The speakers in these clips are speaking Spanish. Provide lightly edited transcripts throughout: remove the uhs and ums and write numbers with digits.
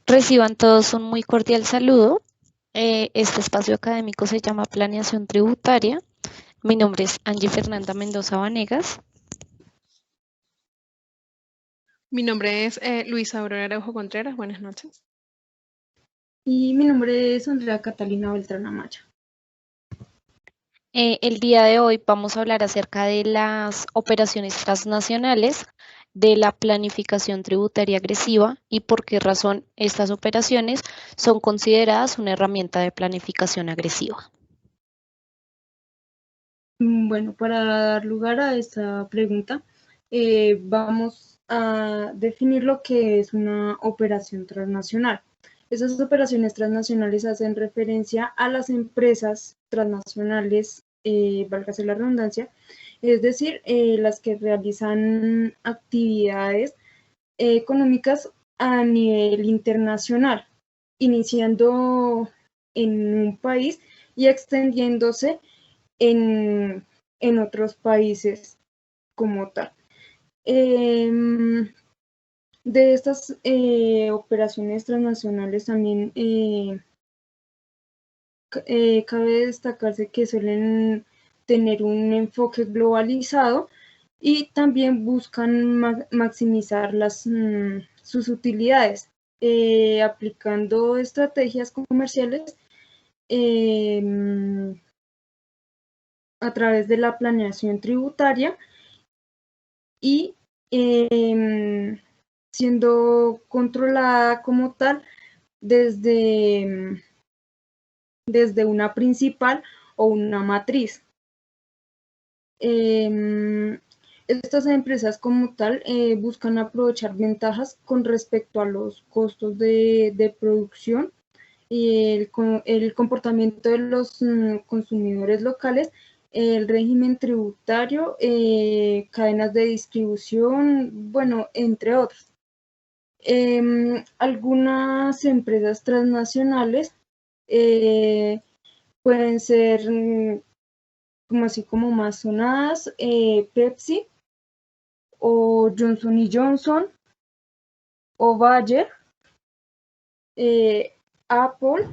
Reciban todos un muy cordial saludo. Este espacio académico se llama Planeación Tributaria. Mi nombre es Angie Fernanda Mendoza Vanegas. Mi nombre es Luisa Aurora Araujo Contreras. Buenas noches. Y mi nombre es Andrea Catalina Beltrán Amaya. El día de hoy vamos a hablar acerca de las operaciones transnacionales, de la planificación tributaria agresiva y por qué razón estas operaciones son consideradas una herramienta de planificación agresiva. Bueno, para dar lugar a esta pregunta, vamos a definir lo que es una operación transnacional. Esas operaciones transnacionales hacen referencia a las empresas transnacionales, válgase la redundancia, es decir, las que realizan actividades económicas a nivel internacional, iniciando en un país y extendiéndose en otros países como tal. De estas operaciones transnacionales también cabe destacarse que suelen tener un enfoque globalizado y también buscan maximizar sus utilidades, aplicando estrategias comerciales a través de la planeación tributaria y siendo controlada como tal desde una principal o una matriz. Estas empresas como tal buscan aprovechar ventajas con respecto a los costos de producción y el comportamiento de los consumidores locales, el régimen tributario, cadenas de distribución, bueno, entre otros. Algunas empresas transnacionales pueden ser como más sonadas, Pepsi o Johnson Johnson o Bayer, Apple,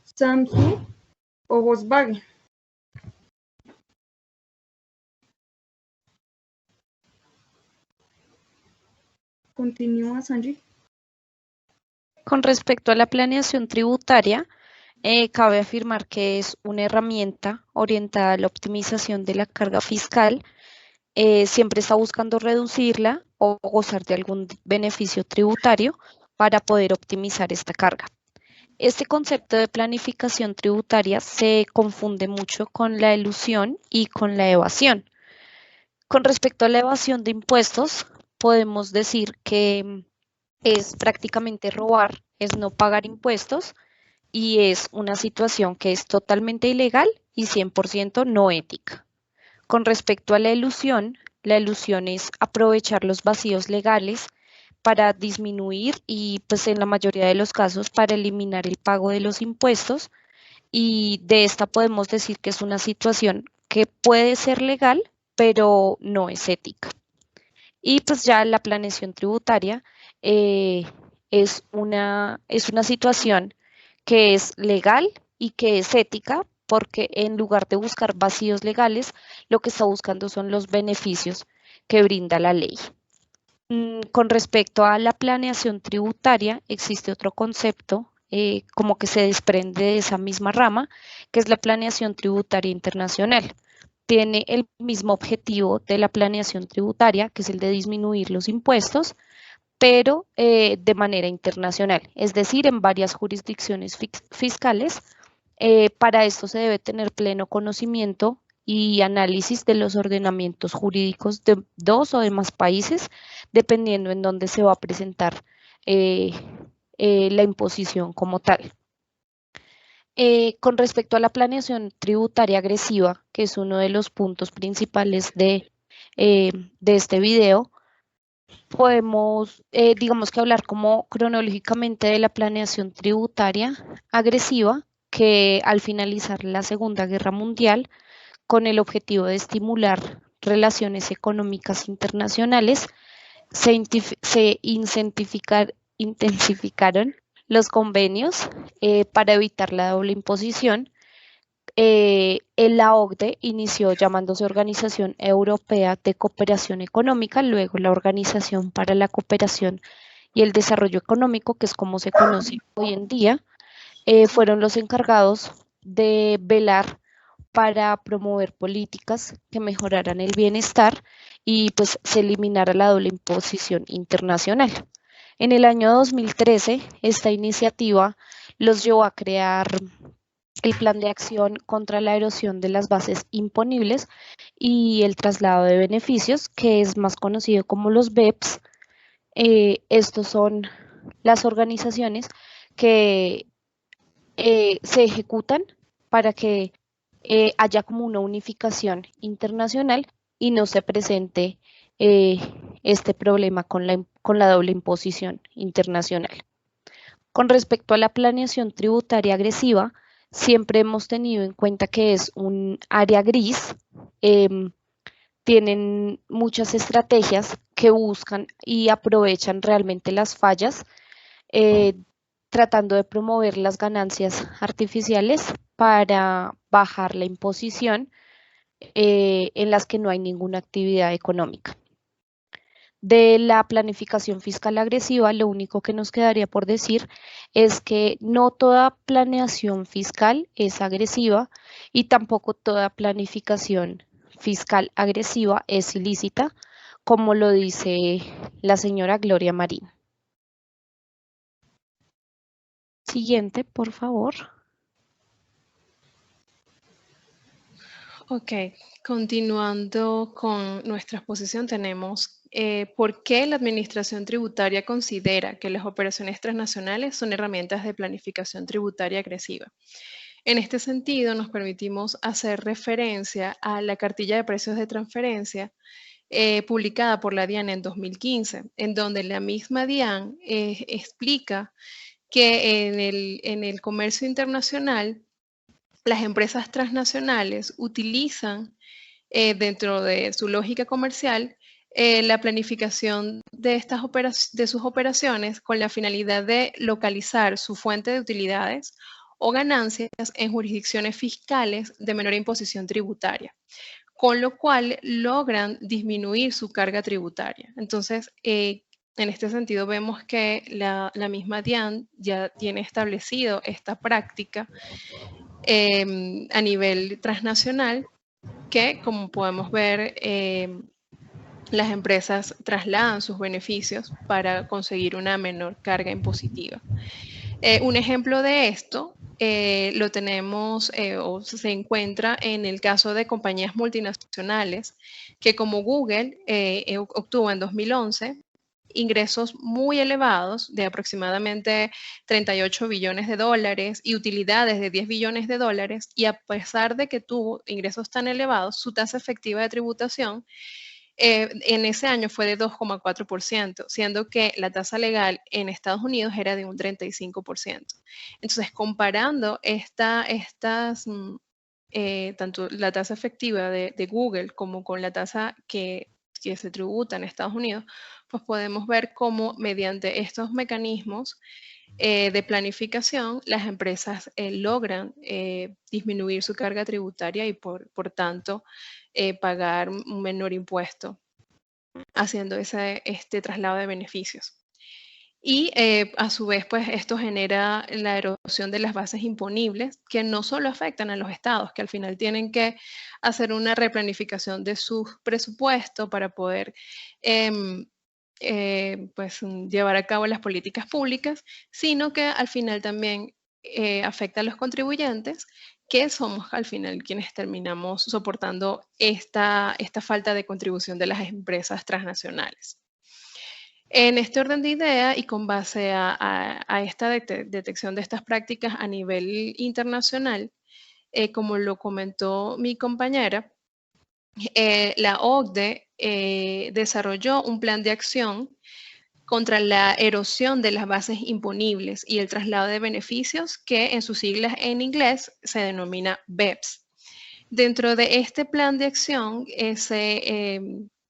Samsung o Volkswagen. Continúa, Sanji. Con respecto a la planeación tributaria, cabe afirmar que es una herramienta orientada a la optimización de la carga fiscal. Siempre está buscando reducirla o gozar de algún beneficio tributario para poder optimizar esta carga. Este concepto de planificación tributaria se confunde mucho con la elusión y con la evasión. Con respecto a la evasión de impuestos, podemos decir que es prácticamente robar, es no pagar impuestos y es una situación que es totalmente ilegal y 100% no ética. Con respecto a la elusión es aprovechar los vacíos legales para disminuir y pues en la mayoría de los casos para eliminar el pago de los impuestos, y de esta podemos decir que es una situación que puede ser legal pero no es ética. Y pues ya la planeación tributaria es una situación que es legal y que es ética, porque en lugar de buscar vacíos legales, lo que está buscando son los beneficios que brinda la ley. Con respecto a la planeación tributaria, existe otro concepto como que se desprende de esa misma rama, que es la planeación tributaria internacional. Tiene el mismo objetivo de la planeación tributaria, que es el de disminuir los impuestos, pero de manera internacional, es decir, en varias jurisdicciones fiscales. Para esto se debe tener pleno conocimiento y análisis de los ordenamientos jurídicos de 2 o de más países, dependiendo en dónde se va a presentar la imposición como tal. Con respecto a la planeación tributaria agresiva, que es uno de los puntos principales de este video, podemos, digamos que hablar como cronológicamente de la planeación tributaria agresiva, que al finalizar la Segunda Guerra Mundial, con el objetivo de estimular relaciones económicas internacionales, se intensificaron los convenios para evitar la doble imposición. La OCDE inició llamándose Organización Europea de Cooperación Económica, luego la Organización para la Cooperación y el Desarrollo Económico, que es como se conoce hoy en día, fueron los encargados de velar para promover políticas que mejoraran el bienestar y pues se eliminara la doble imposición internacional. En el año 2013, esta iniciativa los llevó a crear el Plan de Acción contra la Erosión de las Bases Imponibles y el Traslado de Beneficios, que es más conocido como los BEPS. Estos son las organizaciones que se ejecutan para que haya como una unificación internacional y no se presente eh, este problema con la doble imposición internacional. Con respecto a la planeación tributaria agresiva, siempre hemos tenido en cuenta que es un área gris. Tienen muchas estrategias que buscan y aprovechan realmente las fallas, eh, tratando de promover las ganancias artificiales para bajar la imposición en las que no hay ninguna actividad económica. De la planificación fiscal agresiva, lo único que nos quedaría por decir es que no toda planeación fiscal es agresiva y tampoco toda planificación fiscal agresiva es ilícita, como lo dice la señora Gloria Marín. Siguiente, por favor. Ok, continuando con nuestra exposición, tenemos por qué la Administración Tributaria considera que las operaciones transnacionales son herramientas de planificación tributaria agresiva. En este sentido, nos permitimos hacer referencia a la cartilla de precios de transferencia publicada por la DIAN en 2015, en donde la misma DIAN explica que en el comercio internacional, las empresas transnacionales utilizan dentro de su lógica comercial la planificación de, de sus operaciones con la finalidad de localizar su fuente de utilidades o ganancias en jurisdicciones fiscales de menor imposición tributaria, con lo cual logran disminuir su carga tributaria. Entonces, en este sentido, vemos que la misma DIAN ya tiene establecido esta práctica a nivel transnacional que, como podemos ver, las empresas trasladan sus beneficios para conseguir una menor carga impositiva. Un ejemplo de esto lo tenemos o se encuentra en el caso de compañías multinacionales que, como Google, obtuvo en 2011 ingresos muy elevados de aproximadamente 38 billones de dólares y utilidades de 10 billones de dólares, y a pesar de que tuvo ingresos tan elevados, su tasa efectiva de tributación en ese año fue de 2,4%, siendo que la tasa legal en Estados Unidos era de un 35%. Entonces, comparando tanto la tasa efectiva de Google como con la tasa que se tributa en Estados Unidos, pues podemos ver cómo mediante estos mecanismos de planificación, las empresas logran disminuir su carga tributaria y por tanto pagar un menor impuesto, haciendo este traslado de beneficios. Y a su vez, pues esto genera la erosión de las bases imponibles, que no solo afectan a los estados, que al final tienen que hacer una replanificación de sus presupuestos para poder pues, llevar a cabo las políticas públicas, sino que al final también afecta a los contribuyentes, que somos al final quienes terminamos soportando esta falta de contribución de las empresas transnacionales. En este orden de idea y con base a esta detección de estas prácticas a nivel internacional, como lo comentó mi compañera, la OCDE desarrolló un plan de acción contra la erosión de las bases imponibles y el traslado de beneficios, que en sus siglas en inglés se denomina BEPS. Dentro de este plan de acción se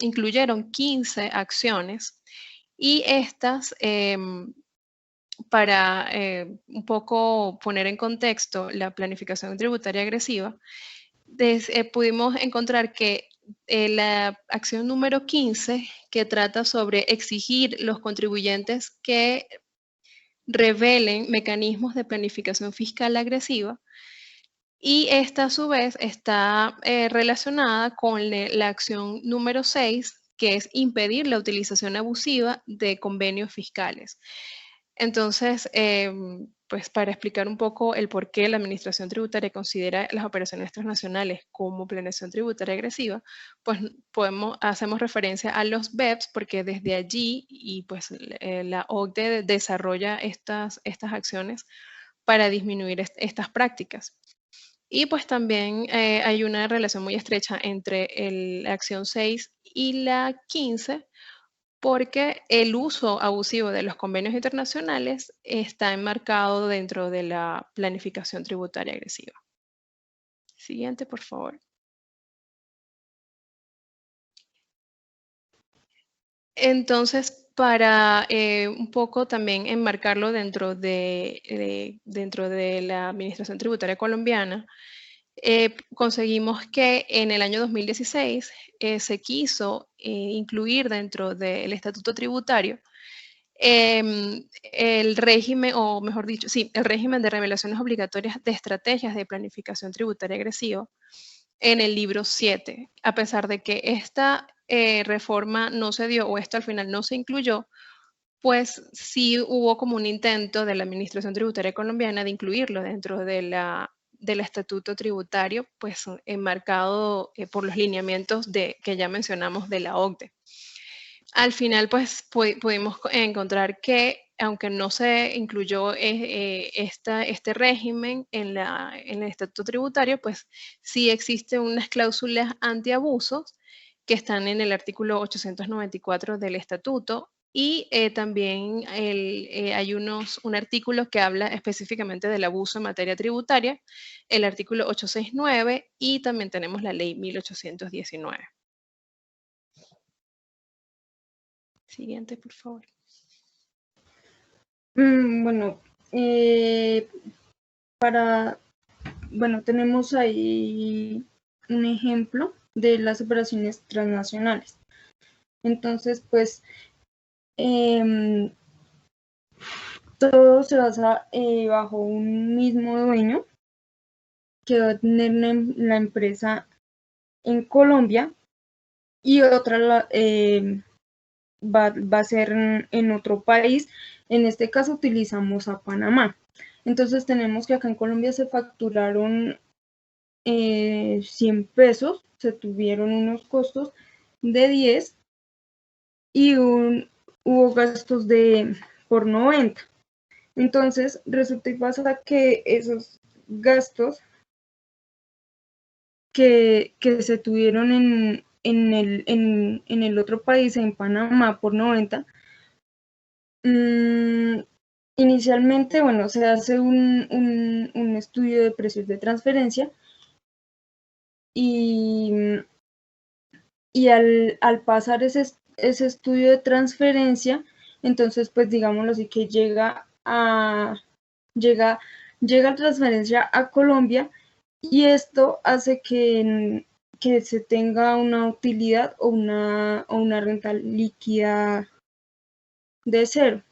incluyeron 15 acciones y estas para un poco poner en contexto la planificación tributaria agresiva, pudimos encontrar que la acción número 15, que trata sobre exigir los contribuyentes que revelen mecanismos de planificación fiscal agresiva, y esta a su vez está relacionada con la acción número 6, que es impedir la utilización abusiva de convenios fiscales. Entonces, pues para explicar un poco el por qué la Administración Tributaria considera las operaciones transnacionales como planeación tributaria agresiva, pues hacemos referencia a los BEPS, porque desde allí y pues la OCDE desarrolla estas acciones para disminuir estas prácticas. Y pues también hay una relación muy estrecha entre la acción 6 y la 15, porque el uso abusivo de los convenios internacionales está enmarcado dentro de la planificación tributaria agresiva. Siguiente, por favor. Entonces, para un poco también enmarcarlo dentro de la Administración Tributaria colombiana, conseguimos que en el año 2016 se quiso incluir dentro del Estatuto Tributario el régimen, o mejor dicho, sí, el régimen de revelaciones obligatorias de estrategias de planificación tributaria agresiva en el libro 7. A pesar de que esta reforma no se dio, o esto al final no se incluyó, pues sí hubo como un intento de la Administración Tributaria colombiana de incluirlo dentro del estatuto tributario, pues enmarcado por los lineamientos que ya mencionamos de la OCDE. Al final, pues pudimos encontrar que, aunque no se incluyó este régimen en el estatuto tributario, pues sí existen unas cláusulas antiabusos que están en el artículo 894 del estatuto, y también hay un artículo que habla específicamente del abuso en materia tributaria, el artículo 869, y también tenemos la ley 1819. Siguiente, por favor. Bueno, tenemos ahí un ejemplo de las operaciones transnacionales. Entonces, pues, todo se basa bajo un mismo dueño que va a tener la empresa en Colombia, y otra va a ser en otro país. En este caso utilizamos a Panamá. Entonces tenemos que acá en Colombia se facturaron 100 pesos, se tuvieron unos costos de 10 y hubo gastos por 90. Entonces resulta y pasa que esos gastos que se tuvieron en el otro país, en Panamá, por 90, inicialmente, bueno, se hace un estudio de precios de transferencia, y al pasar ese estudio de transferencia, entonces, pues digámoslo así, que llega la transferencia a Colombia, y esto hace que se tenga una utilidad o una renta líquida de cero.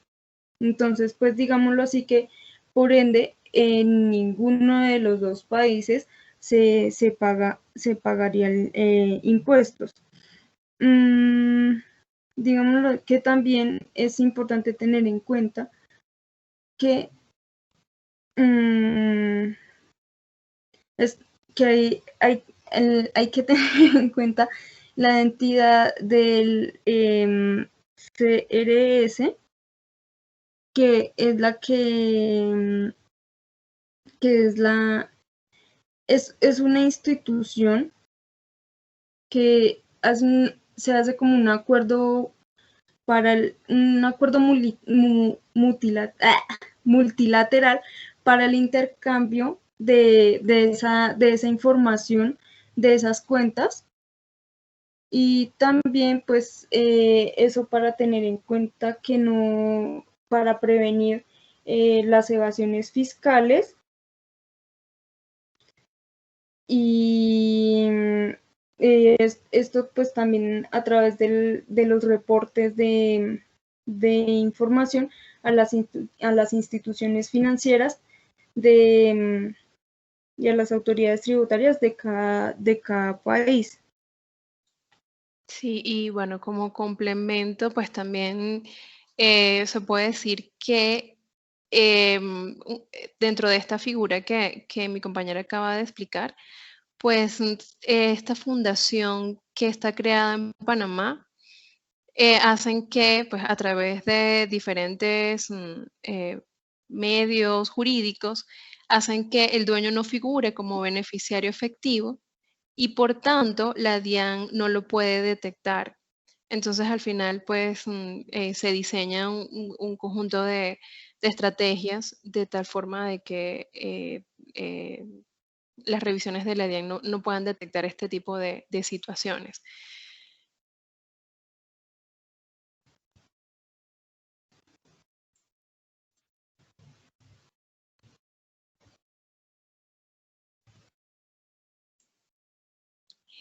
Entonces, pues digámoslo así, que por ende en ninguno de los dos países se pagaría impuestos. Digámoslo que también es importante tener en cuenta que hay que tener en cuenta la entidad del CRS, que es la es una institución que se hace como un acuerdo multilateral para el intercambio de esa información, de esas cuentas. Y también, pues, eso para tener en cuenta que para prevenir las evasiones fiscales y esto pues también a través de los reportes de información a las instituciones financieras y a las autoridades tributarias de cada país. Sí, y bueno, como complemento, pues también se puede decir que dentro de esta figura que mi compañera acaba de explicar, pues esta fundación que está creada en Panamá hacen que, pues a través de diferentes medios jurídicos, hacen que el dueño no figure como beneficiario efectivo y por tanto la DIAN no lo puede detectar. Entonces al final pues se diseña un conjunto de estrategias de tal forma de que las revisiones de la DIAN no puedan detectar este tipo de situaciones.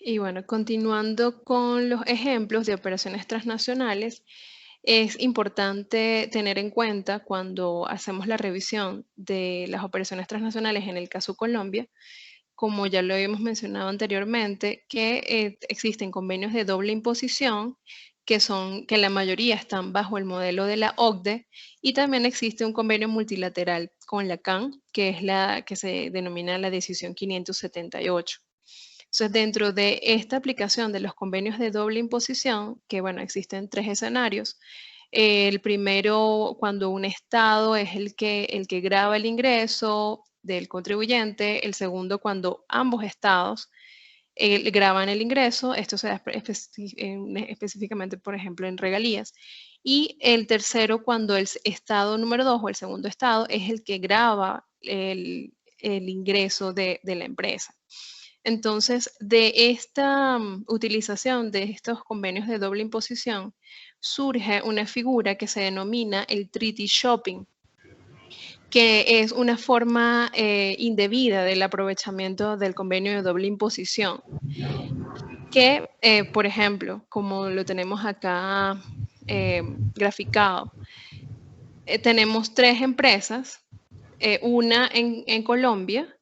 Y bueno, continuando con los ejemplos de operaciones transnacionales, es importante tener en cuenta cuando hacemos la revisión de las operaciones transnacionales en el caso Colombia, como ya lo habíamos mencionado anteriormente, que existen convenios de doble imposición que la mayoría están bajo el modelo de la OCDE, y también existe un convenio multilateral con la CAN, que es la que se denomina la decisión 578. Entonces, dentro de esta aplicación de los convenios de doble imposición, que bueno, existen tres escenarios. El primero, cuando un estado es el que grava el ingreso del contribuyente. El segundo, cuando ambos estados graban el ingreso. Esto se da específicamente, por ejemplo, en regalías. Y el tercero, cuando el estado número 2 o el segundo estado es el que grava el ingreso de la empresa. Entonces, de esta utilización de estos convenios de doble imposición, surge una figura que se denomina el treaty shopping, que es una forma indebida del aprovechamiento del convenio de doble imposición, que, por ejemplo, como lo tenemos acá graficado, tenemos tres empresas, una en Colombia,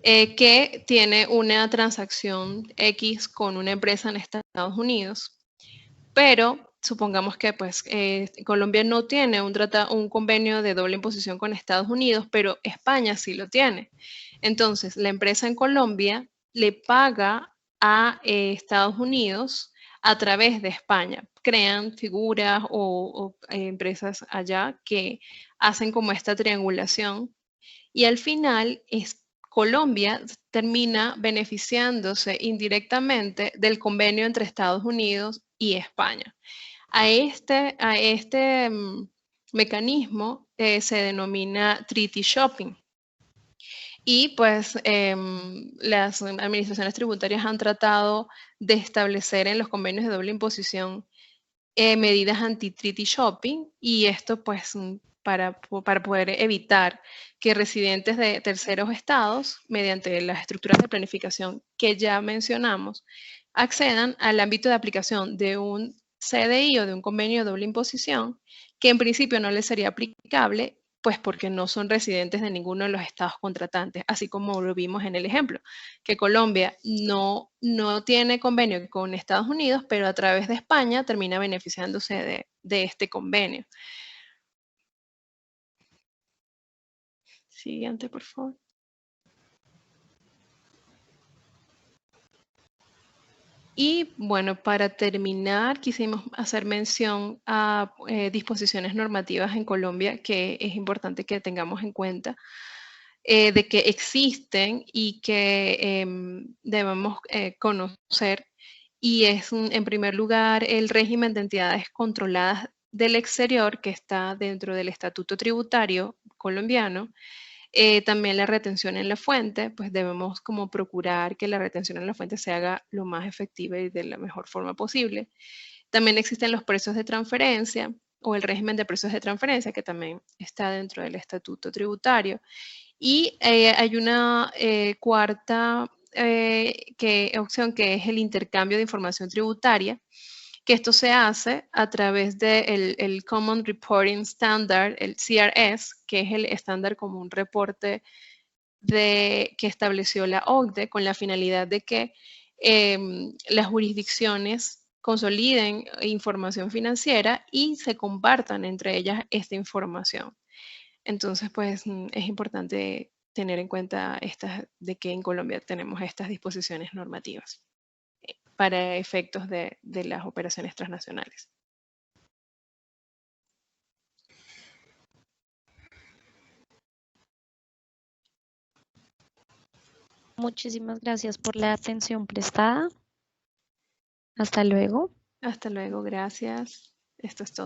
que tiene una transacción X con una empresa en Estados Unidos, pero supongamos que pues, Colombia no tiene un convenio de doble imposición con Estados Unidos, pero España sí lo tiene. Entonces, la empresa en Colombia le paga a Estados Unidos a través de España. Crean figuras o empresas allá que hacen como esta triangulación, y al final Colombia termina beneficiándose indirectamente del convenio entre Estados Unidos y España. A este mecanismo se denomina treaty shopping. Y pues las administraciones tributarias han tratado de establecer en los convenios de doble imposición medidas anti-treaty shopping, y esto pues para poder evitar que residentes de terceros estados, mediante las estructuras de planificación que ya mencionamos, accedan al ámbito de aplicación de un CDI o de un convenio de doble imposición, que en principio no les sería aplicable, pues porque no son residentes de ninguno de los estados contratantes, así como lo vimos en el ejemplo, que Colombia no tiene convenio con Estados Unidos, pero a través de España termina beneficiándose de este convenio. Siguiente, por favor. Y bueno, para terminar, quisimos hacer mención a disposiciones normativas en Colombia que es importante que tengamos en cuenta, de que existen y que debemos conocer. Y es, en primer lugar, el régimen de entidades controladas del exterior, que está dentro del Estatuto Tributario colombiano. También la retención en la fuente, pues debemos como procurar que la retención en la fuente se haga lo más efectiva y de la mejor forma posible. También existen los precios de transferencia, o el régimen de precios de transferencia, que también está dentro del estatuto tributario. Y hay una cuarta opción, que es el intercambio de información tributaria, que esto se hace a través del el Common Reporting Standard, el CRS, que es el estándar común reporte que estableció la OCDE, con la finalidad de que las jurisdicciones consoliden información financiera y se compartan entre ellas esta información. Entonces, pues es importante tener en cuenta de que en Colombia tenemos estas disposiciones normativas para efectos de las operaciones transnacionales. Muchísimas gracias por la atención prestada. Hasta luego. Hasta luego, gracias. Esto es todo.